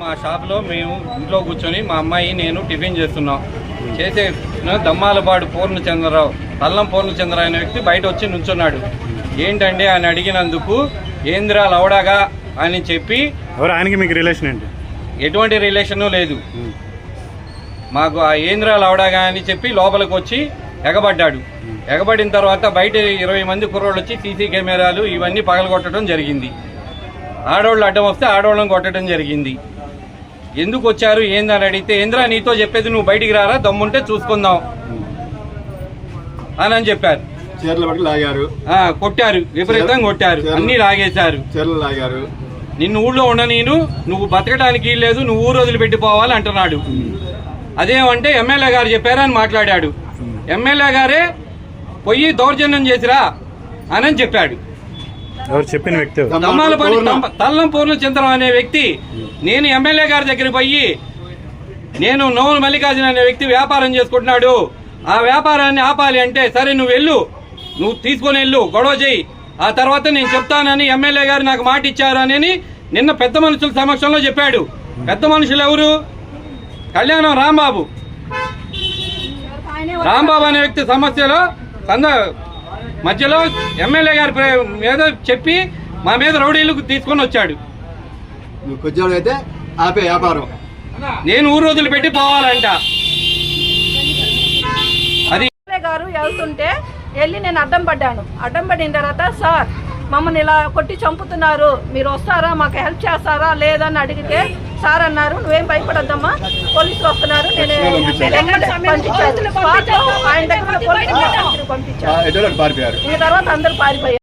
మా షాప్లో మేము ఇంట్లో కూర్చొని మా అమ్మాయి నేను టిఫిన్ చేస్తున్నాం. చేసే దమ్మాలపాడు పూర్ణచంద్రరావు, అల్లం పూర్ణచంద్రరావు అనే వ్యక్తి బయట వచ్చి నుంచున్నాడు. ఏంటండి అని అడిగినందుకు ఏంద్రా లవడాగా అని చెప్పి, ఆయనకి మీకు రిలేషన్ ఏంటి? ఎటువంటి రిలేషను లేదు మాకు. ఆ ఏంద్రా లవడాగా అని చెప్పి లోపలికి వచ్చి ఎగబడ్డాడు. ఎగబడిన తర్వాత బయట 20 మంది కుర్రోళ్ళు వచ్చి సీసీ కెమెరాలు ఇవన్నీ పగలగొట్టడం జరిగింది. ఆడవాళ్ళు అడ్డం వస్తే ఆడవాళ్ళని కొట్టడం జరిగింది. ఎందుకు వచ్చారు ఏందని అడిగితే, ఏంద్రా నీతో చెప్పేది, నువ్వు బయటికి రారా, దమ్ముంటే చూసుకుందాం అని చెప్పారు. కొట్టారు, విపరీతంగా కొట్టారు, అన్ని లాగేశారు. నిన్ను ఊళ్ళో ఉన్న నువ్వు బతకడానికి లేదు, నువ్వు ఊరు వదిలిపెట్టిపోవాలి అంటున్నాడు. అదేమంటే ఎమ్మెల్యే గారు చెప్పారని మాట్లాడాడు. ఎమ్మెల్యే గారే పోయి దౌర్జన్యం చేసిరా అని చెప్పాడు. చెప్పిన వ్యక్తి దమ్మాలపాటి తల్లం పూర్ణచంద్రం అనే వ్యక్తి. నేను ఎమ్మెల్యే గారి దగ్గరికి పోయి, నేను నోముల మల్లికార్జున అనే వ్యక్తి వ్యాపారం చేసుకుంటున్నాడు, ఆ వ్యాపారాన్ని ఆపాలి అంటే, సరే నువ్వు వెళ్ళు, నువ్వు తీసుకొని వెళ్ళు, గొడవ చేయి, ఆ తర్వాత నేను చెప్తానని ఎమ్మెల్యే గారు నాకు మాట ఇచ్చారు అని నిన్న పెద్ద మనుషుల సమక్షంలో చెప్పాడు. పెద్ద మనుషులు ఎవరు? కళ్యాణం రాంబాబు అనే వ్యక్తి సమస్యలో మధ్యలో ఎమ్మెల్యే గారి మీద చెప్పి మా మీద రౌడీలకు తీసుకొని వచ్చాడు. నేను ఊరు రోజులు పెట్టి పోవాలంట. అది గారు వెళ్తుంటే వెళ్ళి నేను అడ్డం పడ్డాను. అడ్డం పడిన తర్వాత, సార్ మమ్మల్ని ఇలా కొట్టి చంపుతున్నారు, మీరు వస్తారా, మాకు హెల్ప్ చేస్తారా లేదని అడిగితే, సార్ అన్నారు నువ్వేం భయపడద్దమ్మా, పోలీసులు వస్తున్నారు, నేను పంపించాను. ఆయన దగ్గర పంపించాను. తర్వాత అందరూ పారిపోయారు.